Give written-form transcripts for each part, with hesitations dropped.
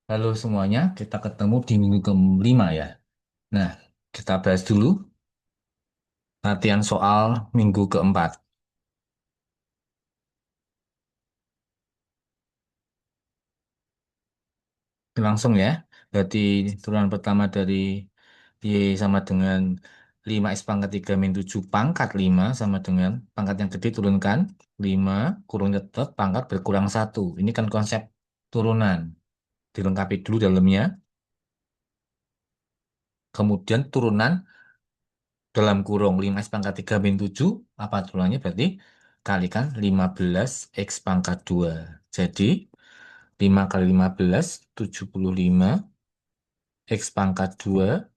Halo semuanya, kita ketemu di minggu kelima ya. Nah, kita bahas dulu latihan soal minggu keempat. Langsung ya, berarti turunan pertama dari Y sama dengan 5 X pangkat 3 min 7 pangkat 5 sama dengan pangkat yang gede turunkan 5 kurung tetap pangkat berkurang satu. Ini kan konsep turunan. Dilengkapi dulu dalamnya. Kemudian turunan dalam kurung 5 X pangkat 3 min 7 apa turunannya berarti kalikan 15 X pangkat 2. Jadi 5 kali 15 75 X pangkat 2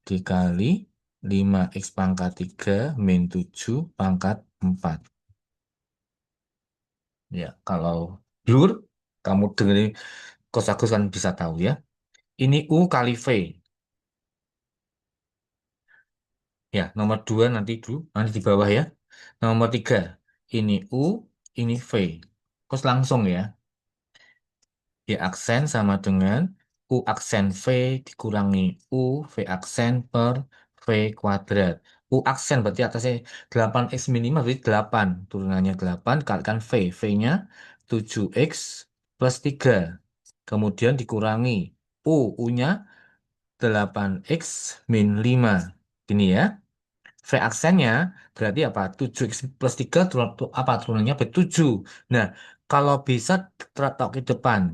dikali 5 X pangkat 3 min 7 pangkat 4. Ya, kalau blur kamu dengerin kosakus kan bisa tahu ya. Ini U kali V. Ya, nomor 2 nanti dulu, nanti di bawah ya. Nomor 3 ini U, ini V. Terus langsung ya. Y aksen sama dengan U aksen V dikurangi U V aksen per V kuadrat. U aksen berarti atasnya 8X minimal berarti 8. Turunannya 8 kalikan V. V-nya 7X plus 3. Kemudian dikurangi U. U-nya 8X min 5. Gini ya. V aksennya berarti apa? 7X plus 3 apa turunannya? Berarti 7. Nah, kalau bisa taruh ke depan.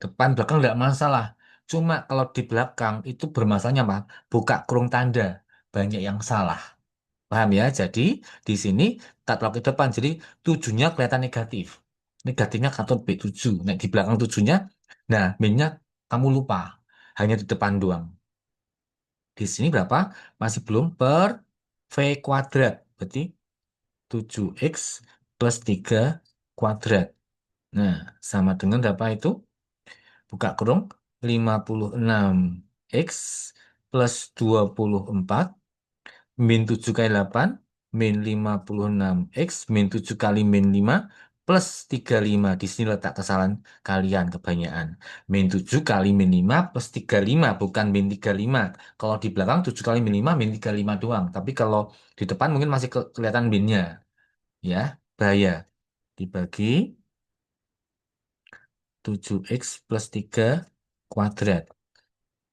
Depan belakang nggak masalah. Cuma kalau di belakang itu bermasalahnya apa? Buka kurung tanda. Banyak yang salah. Paham ya? Jadi di sini tak taruh ke depan. Jadi tujuhnya kelihatan negatif. Negatifnya kantor B7. Nah, di belakang tujuhnya, nah, minnya kamu lupa. Hanya di depan doang. Di sini berapa? Masih belum per V kuadrat. Berarti 7X plus 3 kuadrat. Nah, sama dengan berapa itu? Buka kurung 56 X plus 24 min 7 kali 8 min 56 X min 7 kali min 5 plus 35. Di sini letak kesalahan kalian kebanyakan. Min 7 kali min 5 plus 35 bukan min 35. Kalau di belakang 7 kali min 5 min 35 doang. Tapi kalau di depan mungkin masih kelihatan minnya. Ya, bahaya. Dibagi 7X plus 3 kuadrat.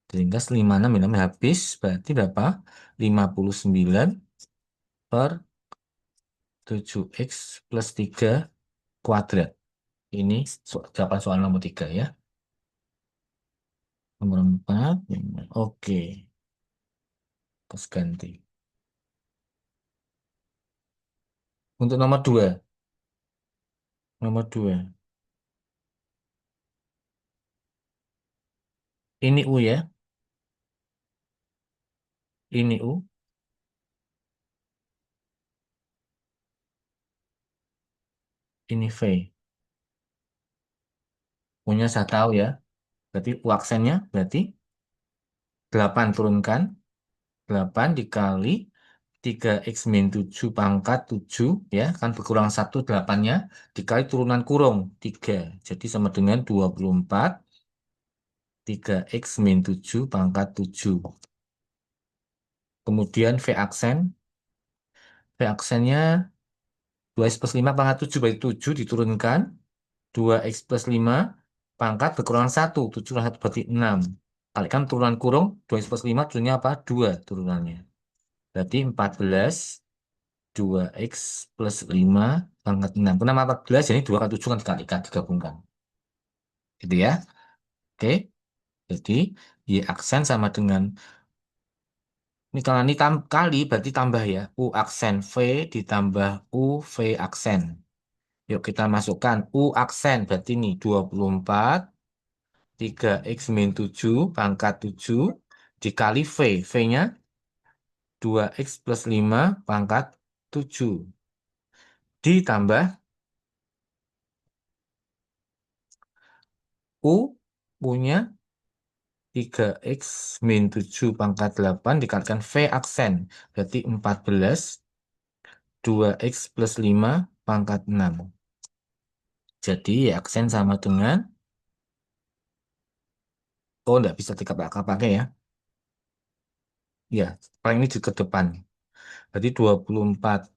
Sehingga 56 minum habis berarti berapa? 59 per 7X plus 3 kuadrat. Ini jawaban soal nomor 3 ya. Nomor 4. Oke. Terus ganti. Untuk nomor 2. Nomor 2. Ini U ya. Ini U. Ini V. Punya saya tahu ya. Berarti U aksennya berarti 8 turunkan. 8 dikali 3X min 7 pangkat 7 ya kan berkurang 1 8-nya dikali turunan kurung 3 jadi sama dengan 24 3X min 7 pangkat 7 kemudian V aksennya 2X plus 5 pangkat 7 berarti 7 diturunkan 2X plus 5 pangkat berkurang 1 7 kurang 1 berarti 6 kalikan turunan kurung 2X plus 5 turunnya apa 2 turunannya berarti 14 2X plus 5 pangkat 6. Kenapa 14? Jadi 2 kali 7 kan dikalikan, digabungkan. Gitu ya. Oke. Jadi Y aksen sama dengan, ini kalau ini kali berarti tambah ya. U aksen V ditambah U V aksen. Yuk kita masukkan U aksen berarti ini 24 3X min 7 pangkat 7 dikali V. V-nya 2X plus 5 pangkat 7 ditambah U punya 3X min 7 pangkat 8 dikalikan V aksen. Berarti 14 2X plus 5 pangkat 6. Jadi Y aksen sama dengan Oh, nggak bisa pakai ya. Ya, paling ini ke depan. Berarti 24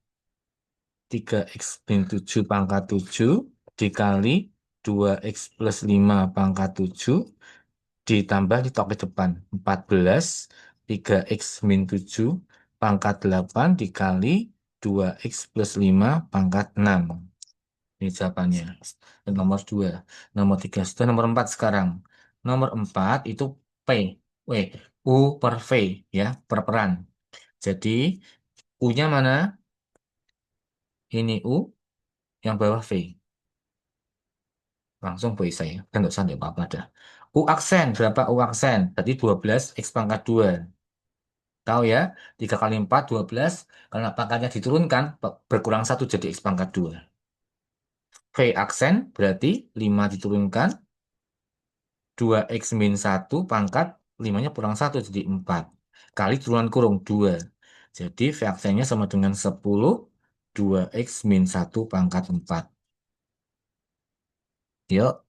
3x min 7 pangkat 7 dikali 2x plus 5 pangkat 7 ditambah di tok ke depan 14 3x min 7 pangkat 8 dikali 2x plus 5 pangkat 6. Ini jawabannya. Dan nomor 2. Nomor 3 sudah, nomor 4 sekarang. Nomor 4 itu P. W. U per V ya, per peran. Jadi U-nya mana? Ini U, yang bawah V. Langsung boleh saya. Kan nggak usah apa-apa dah. U aksen, berapa U aksen? Berarti 12 X pangkat 2. Tahu ya? 3 kali 4, 12. Karena pangkatnya diturunkan, berkurang 1 jadi X pangkat 2. V aksen berarti 5 diturunkan, 2x min 1 pangkat 5-nya kurang 1 jadi 4. Kali turunan kurung 2. Jadi V aksennya sama dengan 10, 2x min 1 pangkat 4. Yuk.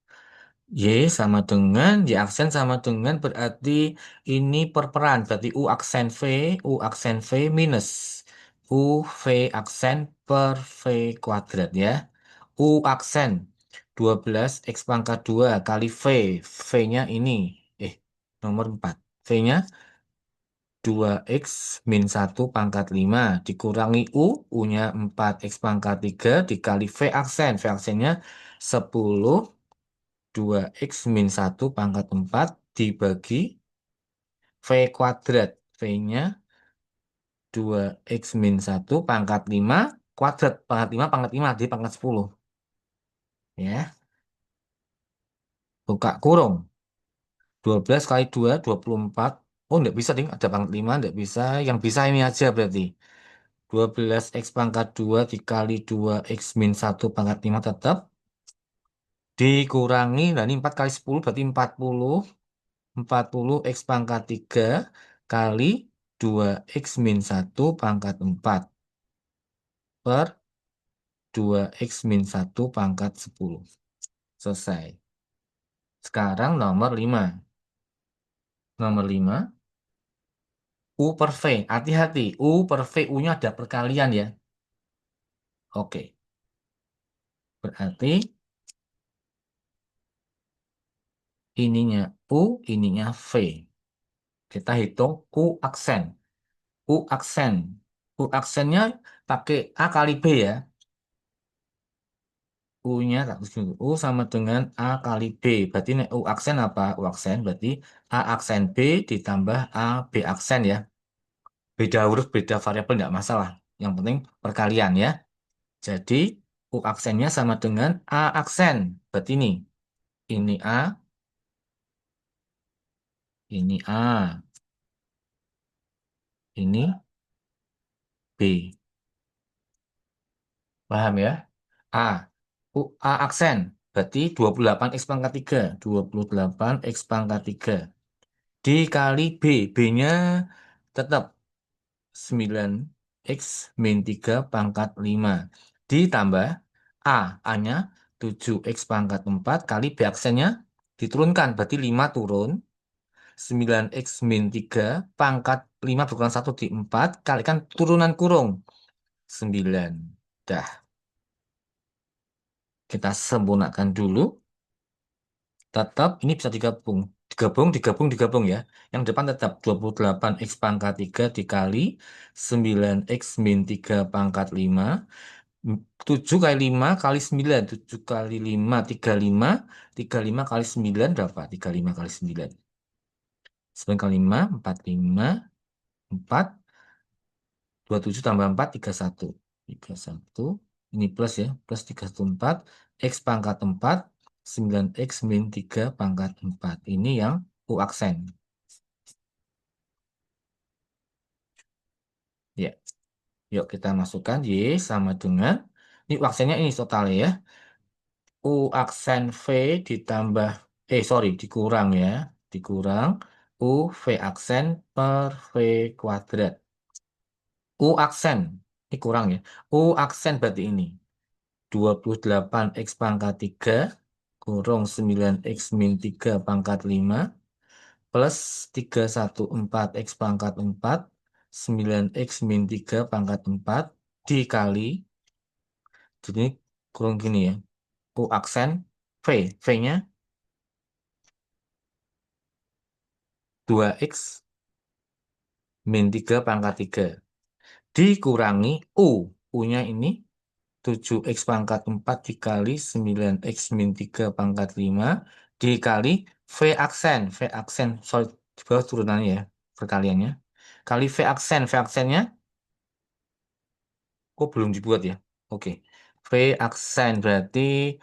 Y sama dengan, Y aksen sama dengan berarti ini perperan. Berarti U aksen V minus U V aksen per V kuadrat ya. U aksen 12 X pangkat 2 kali V. V-nya ini, nomor 4. V-nya 2x min 1 pangkat 5 dikurangi U, U-nya 4x pangkat 3 dikali V aksen. V aksennya 10 2x min 1 pangkat 4 dibagi V kuadrat. V-nya 2x min 1 pangkat 5 kuadrat. Pangkat 5 jadi pangkat 10. Ya, buka kurung. 12 kali 2, 24. Oh, enggak bisa, ding. Ada pangkat 5, enggak bisa. Yang bisa ini aja berarti. 12x pangkat 2 dikali 2x min 1 pangkat 5 tetap. Dikurangi, nah ini 4 kali 10 berarti 40 X pangkat 3 kali 2X min 1 pangkat 4 per 2X min 1 pangkat 10. Selesai. Sekarang nomor 5. Nomor 5, U per V. Hati-hati, U per V, U-nya ada perkalian ya. Oke, berarti ininya U, ininya V. Kita hitung U aksen. U aksen. U aksennya pakai A kali B ya. U-nya U sama dengan A kali B. Berarti ini U aksen apa? U aksen berarti A aksen B ditambah A B aksen ya. Beda huruf, beda variabel tidak masalah. Yang penting perkalian ya. Jadi U aksennya sama dengan A aksen. Berarti ini A, ini A, ini B. Paham ya? A. A aksen. Berarti 28 X pangkat 3. 28 X pangkat 3. Dikali B. B-nya tetap 9x min 3 pangkat 5 ditambah A. A-nya 7x pangkat 4 kali B aksennya diturunkan. Berarti 5 turun. 9x min 3 pangkat 5 berkurang 1 di 4 kalikan turunan kurung 9. Dah, kita sempurnakan dulu. Tetap ini bisa digabung. Digabung ya. Yang depan tetap 28x pangkat 3 dikali 9x min 3 pangkat 5. 7 kali 5 kali 9. 7 kali 5, 35. 35 kali 9 berapa? 35 kali 9. 9 kali 5, 45. 4. 27 tambah 4, 31. 31. Ini plus ya. Plus 314. X pangkat 4. 9x min 3 pangkat 4. Ini yang U aksen. Ya. Yuk kita masukkan Y sama dengan. Ini U aksennya ini total ya. U aksen V ditambah. Sorry. Dikurang ya. Dikurang. U V aksen per V kuadrat. U aksen. Ini kurang ya. U aksen berarti ini. 28 X pangkat 3 kurung 9 X min 3 pangkat 5 plus 314 X pangkat 4 9X min 3 pangkat 4 dikali, jadi kurang gini ya, U aksen V, V-nya 2X min 3 pangkat 3 dikurangi U, U-nya ini 7X pangkat 4 dikali 9X min 3 pangkat 5 dikali V aksen, sorry, di bawah turunannya ya, perkaliannya, kali V aksennya, kok belum dibuat ya? Oke, V aksen berarti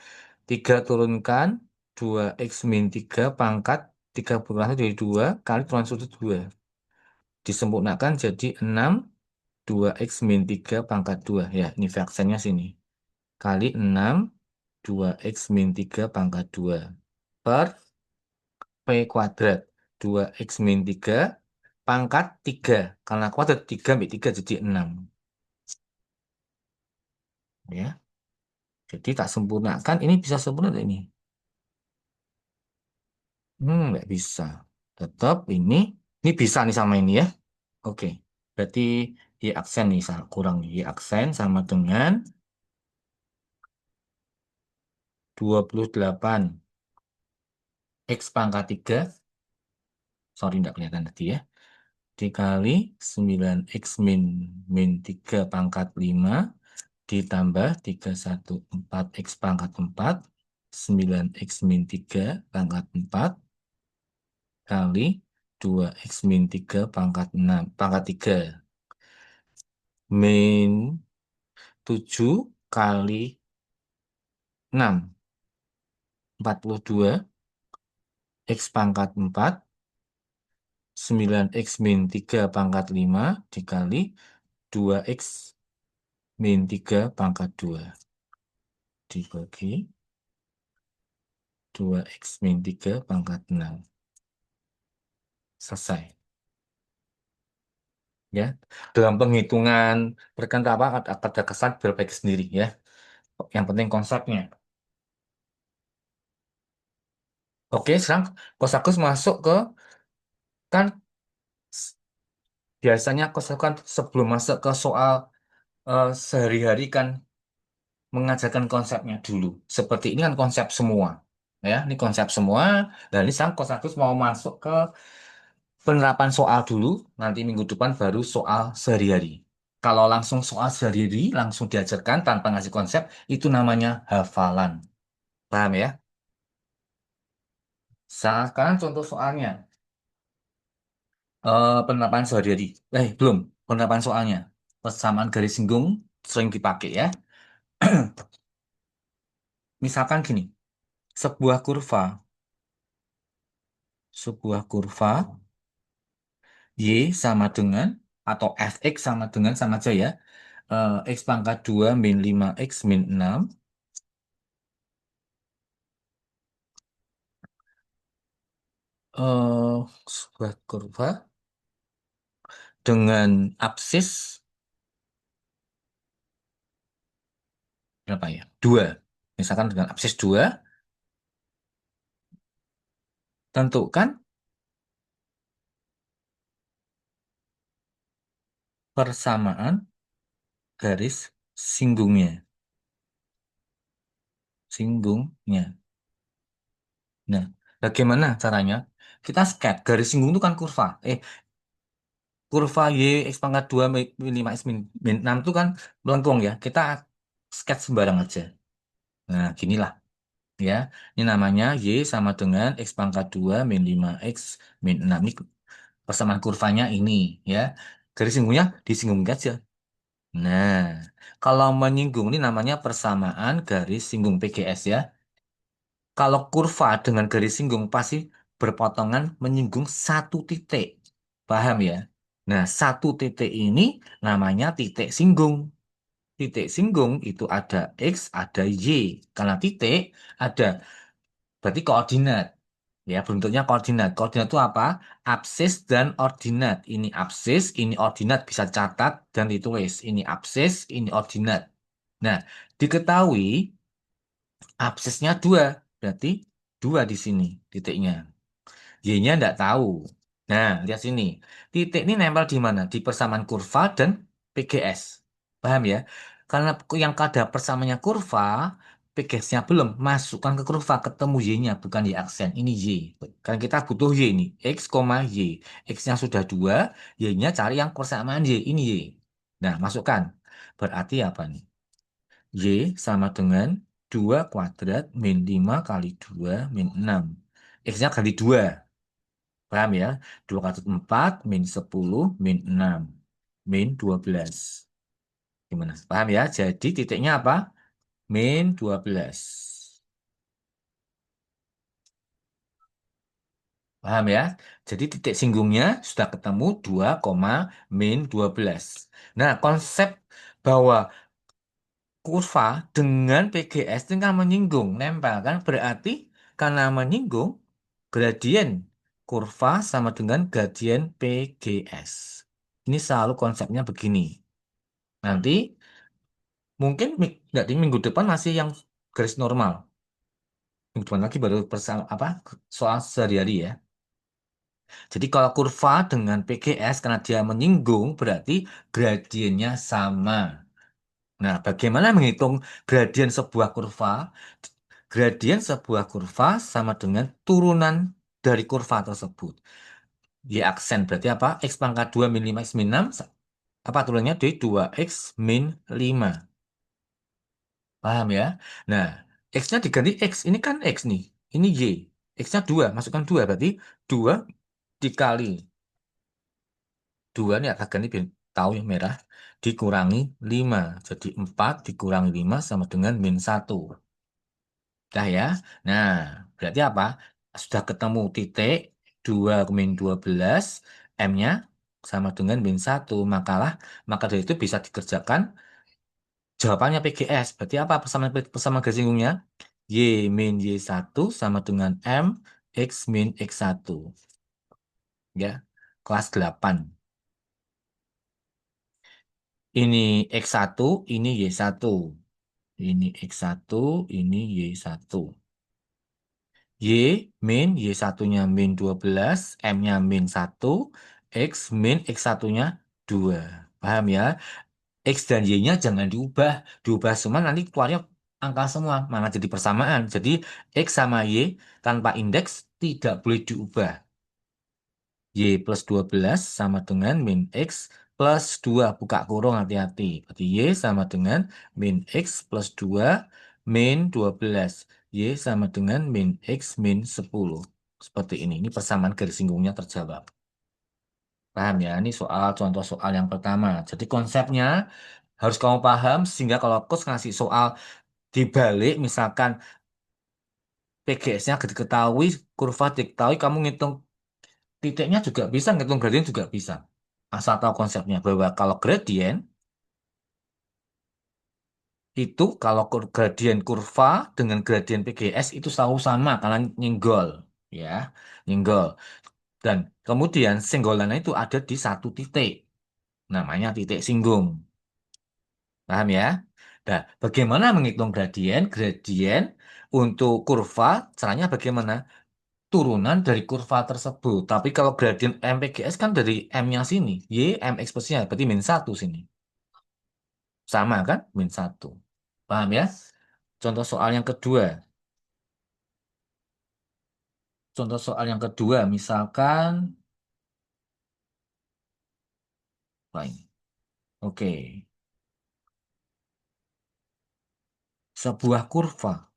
3 turunkan 2X min 3 pangkat 3 berkurang dari 2 kali turunan sudut 2. Disempurnakan jadi 6 2X min 3 pangkat 2. Ya, ini V aksennya sini. Kali 6 2X min 3 pangkat 2 per P kuadrat 2X min 3 pangkat 3. Karena kuadrat 3 ambil 3 jadi 6. Ya, jadi tak sempurnakan. Ini bisa sempurna nggak ini? Nggak bisa. Tetap ini bisa nih sama ini ya. Oke, berarti Y aksen nih, kurang nih. Y aksen sama dengan 28 X pangkat 3. Sorry, nggak kelihatan tadi ya. Dikali 9X min 3 pangkat 5 ditambah 314 X pangkat 4 9X min 3 pangkat 4 kali 2X min 3 pangkat 6 pangkat 3 min 7 kali 6 42 X pangkat 4 9X min 3 pangkat 5 dikali 2X min 3 pangkat 2 dibagi 2X min 3 pangkat 6. Selesai. Ya, dalam penghitungan perkentapan ada kesan berbaik sendiri ya. Yang penting konsepnya. Oke, sekarang Kosakus masuk ke, kan s- biasanya Kosakus kan sebelum masuk ke soal sehari-hari kan mengajarkan konsepnya dulu. Seperti ini kan konsep semua. Ya, ini konsep semua. Dan ini sekarang Kosakus mau masuk ke penerapan soal dulu, nanti minggu depan baru soal sehari-hari. Kalau langsung soal sehari-hari, langsung diajarkan tanpa ngasih konsep, itu namanya hafalan. Paham ya? Sekarang contoh soalnya. Penerapan sehari-hari. Belum. Penerapan soalnya. Persamaan garis singgung sering dipakai ya. Misalkan gini, sebuah kurva, sebuah kurva Y sama dengan, atau Fx sama aja ya, X pangkat 2 min 5X min 6, sebuah kurva dengan absis berapa ya? 2. Misalkan dengan absis 2, tentukan persamaan garis singgungnya. Singgungnya. Nah, bagaimana caranya? Kita sketch. Garis singgung itu kan kurva. Kurva Y X pangkat 2 min 5 X min 6 itu kan melengkung ya. Kita sketch sembarang aja. Nah, ginilah ya. Ini namanya Y sama dengan X pangkat 2 min 5X min 6. Ini persamaan kurvanya ini ya. Garis singgungnya disinggung aja. Nah, kalau menyinggung ini namanya persamaan garis singgung PGS ya. Kalau kurva dengan garis singgung pasti berpotongan menyinggung satu titik. Paham ya? Nah, satu titik ini namanya titik singgung. Titik singgung itu ada X, ada Y. Karena titik ada berarti koordinat. Ya, bentuknya koordinat. Koordinat itu apa? Absis dan ordinat. Ini absis, ini ordinat, bisa catat dan ditulis. Ini absis, ini ordinat. Nah, diketahui absisnya 2. Berarti 2 di sini titiknya. Y-nya nggak tahu. Nah, lihat sini. Titik ini nempel di mana? Di persamaan kurva dan PGS. Paham ya? Karena yang ada persamaannya kurva, PGS-nya belum. Masukkan ke kurva, ketemu Y-nya, bukan Y aksen. Ini Y. Kan kita butuh Y ini. X, Y. X-nya sudah 2, Y-nya cari yang persamaan Y. Ini Y. Nah, masukkan. Berarti apa nih? Y sama dengan 2 kuadrat min 5 kali 2 min 6. X-nya kali 2. Paham ya? 2 kali 4 min 10 min 6 min 12. Gimana? Paham ya? Jadi titiknya apa? Min 12. Paham ya? Jadi titik singgungnya sudah ketemu 2, min 12. Nah, konsep bahwa kurva dengan PGS dengan menyinggung, nempel kan? Berarti karena menyinggung, gradien kurva sama dengan gradien PGS. Ini selalu konsepnya begini. Nanti mungkin dari minggu depan masih yang garis normal. Minggu depan lagi baru apa soal sehari-hari ya. Jadi kalau kurva dengan PGS karena dia menyinggung berarti gradiennya sama. Nah, bagaimana menghitung gradien sebuah kurva? Gradien sebuah kurva sama dengan turunan dari kurva tersebut. Y aksen berarti apa? X pangkat 2 min 5 X min 6. Apa turunannya? Dari 2X min 5. Paham ya? Nah, X-nya diganti X. Ini kan X nih. Ini Y. X-nya 2. Masukkan 2. Berarti 2 dikali 2 ini akan ganti biar tahu yang merah. Dikurangi 5. Jadi 4 dikurangi 5 sama dengan min 1. Dah ya. Nah, berarti apa? Sudah ketemu titik 2 min 12. M-nya sama dengan min 1. Maka dari itu bisa dikerjakan jawabannya PGS. Berarti apa persamaan garis singgungnya? Y min Y1 sama dengan M X min X1. Ya, kelas 8. Ini X1, ini Y1. Ini X1, ini Y1. Y min Y1-nya min 12, M-nya min 1, X min X1-nya 2. Paham ya? X dan Y-nya jangan diubah. Diubah semua nanti keluarnya angka semua. Mana jadi persamaan. Jadi X sama Y tanpa indeks tidak boleh diubah. Y plus 12 sama dengan min X plus 2. Buka kurung hati-hati. Berarti Y sama dengan min X plus 2 min 12. Y sama dengan min X min 10. Seperti ini. Ini persamaan garis singgungnya terjawab. Paham ya? Ini soal contoh soal yang pertama. Jadi konsepnya harus kamu paham sehingga kalau coach ngasih soal dibalik misalkan PGS-nya diketahui, kurva diketahui, kamu ngitung titiknya juga bisa, ngitung gradien juga bisa. Asal tahu konsepnya bahwa kalau gradien itu kalau gradien kurva dengan gradien PGS itu selalu sama karena nyenggol ya, nyenggol. Dan kemudian senggolannya itu ada di satu titik. Namanya titik singgung. Paham ya? Nah, bagaimana menghitung gradien? Gradien untuk kurva, caranya bagaimana? Turunan dari kurva tersebut. Tapi kalau gradien MPGS kan dari M-nya sini. Y, M ekspresinya, berarti min 1 sini. Sama kan? Min 1. Paham ya? Contoh soal yang kedua. Contoh soal yang kedua, misalkan, lain. Oke, sebuah kurva.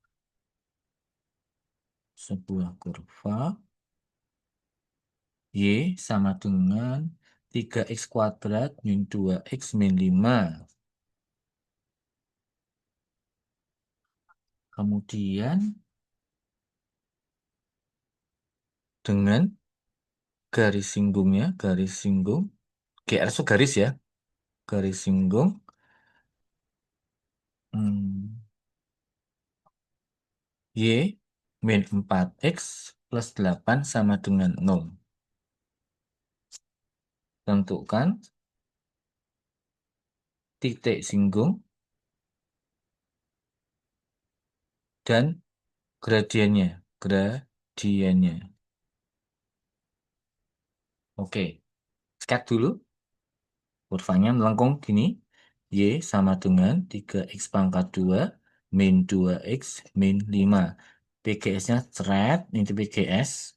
Sebuah kurva Y sama dengan 3X kuadrat min 2X min 5. Kemudian dengan garis singgungnya, garis singgung, GR itu garis ya, garis singgung, hmm, Y min 4X plus 8 sama dengan 0. Tentukan titik singgung dan gradiennya, gradiennya. Oke, sketch dulu. Kurvanya melengkung gini. Y sama dengan 3x pangkat 2 min 2x min 5. PGS-nya ceret, ini PGS.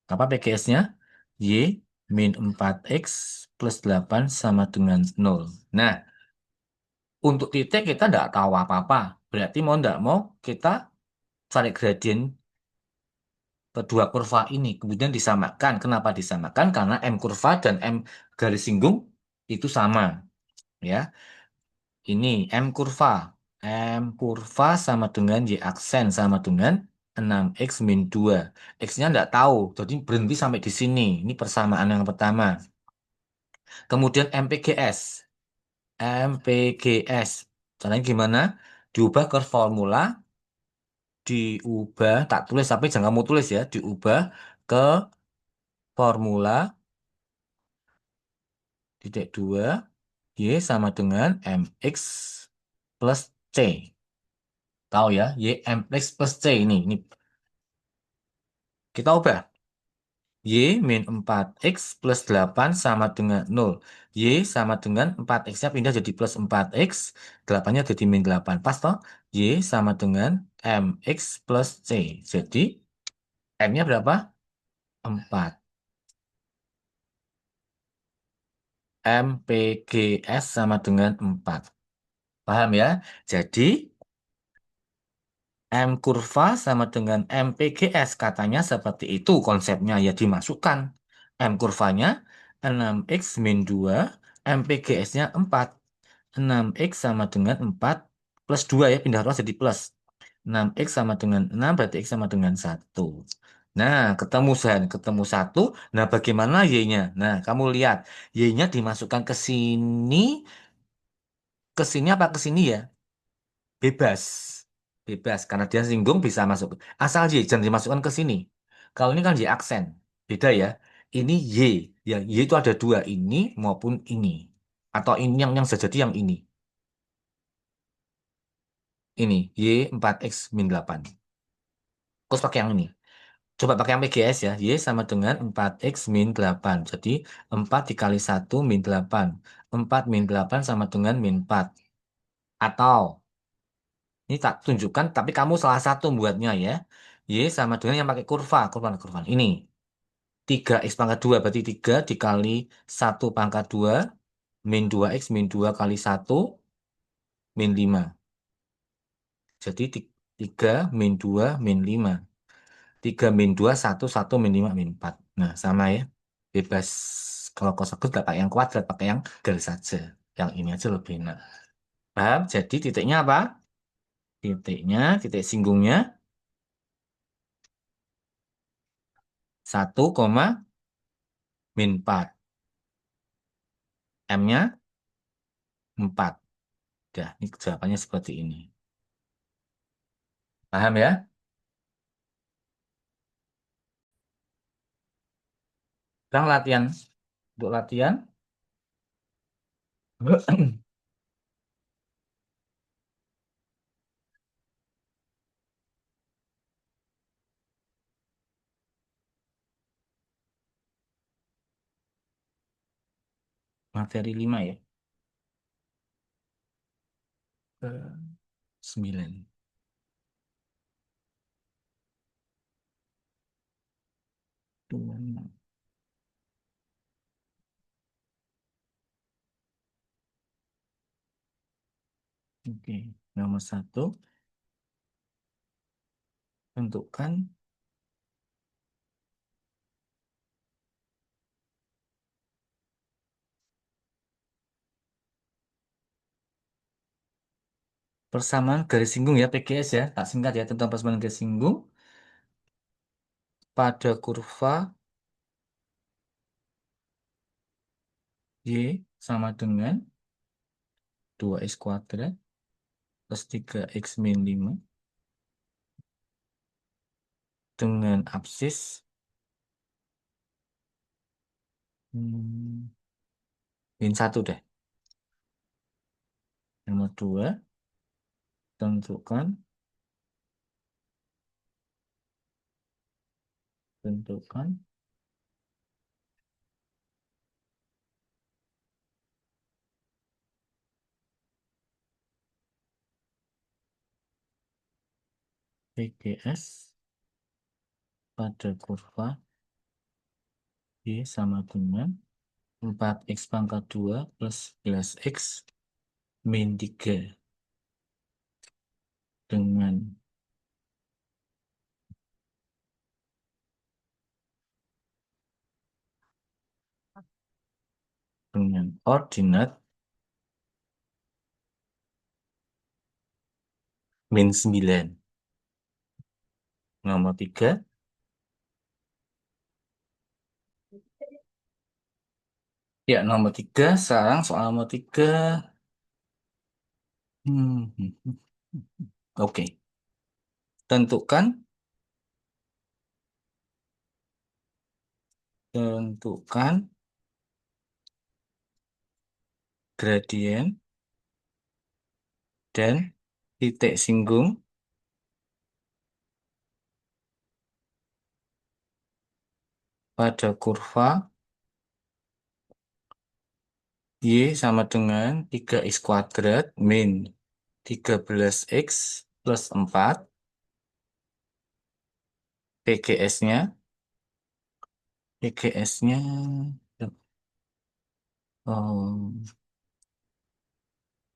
Apa PGS-nya? Y min 4x plus 8 sama dengan 0. Nah, untuk titik kita tidak tahu apa-apa. Berarti mau tidak mau kita cari gradien kedua kurva ini. Kemudian disamakan. Kenapa disamakan? Karena M kurva dan M garis singgung itu sama. Ya, ini M kurva. M kurva sama dengan Y aksen sama dengan 6x min 2. X-nya tidak tahu, jadi berhenti sampai di sini. Ini persamaan yang pertama. Kemudian MPGS. MPGS. Caranya gimana? Diubah ke formula, diubah, tak tulis tapi jangan kamu tulis ya, diubah ke formula titik 2 Y sama dengan MX plus C. Tahu ya, Y MX plus C ini kita ubah. Y min 4X plus 8 sama dengan 0. Y sama dengan 4X-nya pindah jadi plus 4X. 8-nya jadi min 8. Pas toh? Y sama dengan MX plus C. Jadi M-nya berapa? 4. MPGS sama dengan 4. Paham ya? Jadi M kurva sama dengan MPGS katanya seperti itu konsepnya ya dimasukkan. M kurvanya 6x min 2, MPGS-nya 4. 6x sama dengan 4 plus 2 ya pindah ruang jadi plus. 6x sama dengan 6 berarti x sama dengan 1. Nah, ketemu 1. Nah, bagaimana y-nya? Nah, kamu lihat y-nya dimasukkan ke sini apa ke sini ya? Bebas. Bebas. Karena dia singgung bisa masuk. Asal Y jangan dimasukkan ke sini. Kalau ini kan Y aksen. Beda ya. Ini Y. Ya, Y itu ada dua. Ini maupun ini. Atau ini yang sejati yang ini. Ini. Y 4X min 8. Terus pakai yang ini. Coba pakai yang PGS ya. Y sama dengan 4X min 8. Jadi 4 dikali 1 min 8. 4 min 8 sama dengan min 4. Atau ini tak tunjukkan, tapi kamu salah satu buatnya ya. Y sama dengan yang pakai kurva, kurva. Ini 3x pangkat 2 berarti 3 dikali 1 pangkat 2 min 2x min 2 kali 1 min 5. Jadi 3 min 2 min 5. 3 min 2, 1 min 5, min 4. Nah, sama ya. Bebas. Kalau kosaku tidak pakai yang kuadrat, pakai yang garis saja. Yang ini aja lebih enak. Paham? Jadi titiknya apa? Titiknya, titik singgungnya 1, min 4. M-nya 4. Dah, ini jawabannya seperti ini. Paham ya? Sekarang latihan. Untuk latihan, materi 5 ya. 9. Dua, enam. Oke. Nomor 1, tentukan persamaan garis singgung ya, PGS ya. Tak singkat ya, tentang persamaan garis singgung pada kurva Y sama dengan 2x kuadrat plus 3x min 5 dengan absis hmm, min 1 deh. Nomor 2, tentukan tentukan PGS pada kurva Y sama dengan 4x pangkat 2 plus 11x min 3 dengan ordinat min 9. Nomor 3. Ya, nomor 3. Sekarang soal nomor 3. Hmm, hmm, hmm. Oke. Tentukan tentukan gradien dan titik singgung pada kurva Y sama dengan 3x kuadrat min 13x plus 4 PGS-nya PGS-nya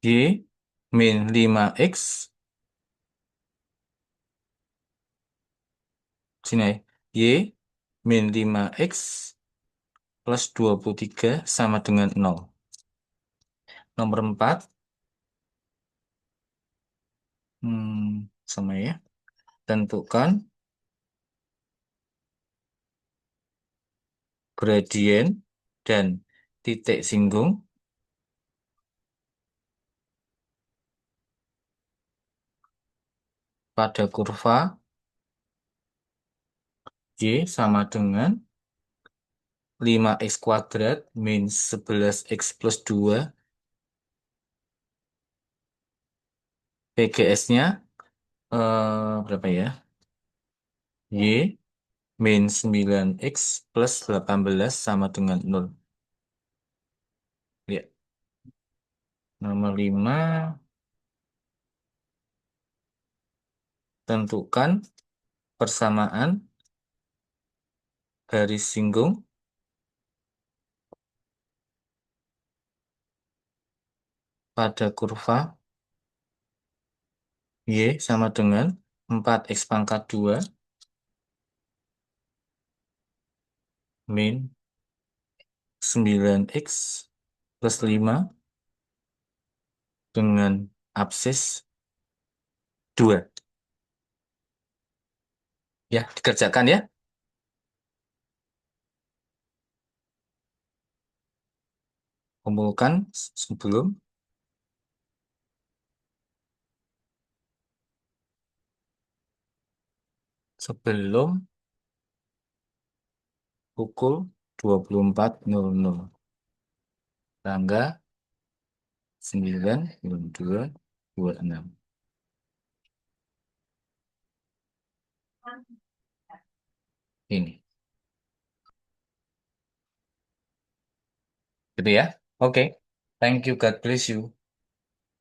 Y min 5x sini ya. Y min 5x plus 23 sama dengan 0. Nomor 4. Sama ya. Tentukan gradien dan titik singgung pada kurva Y sama dengan 5x kuadrat min 11x plus 2 PGS-nya berapa ya? Y min 9x plus 18 sama dengan 0. Ya. Nomor 5. Tentukan persamaan garis singgung pada kurva Y sama dengan 4x pangkat 2 min 9x plus 5 dengan absis 2. Ya, dikerjakan ya. Kumpulkan sebelum pukul 24.00. Tanggal 9/02/26. Ini. Gitu ya. Oke. Thank you. God bless you.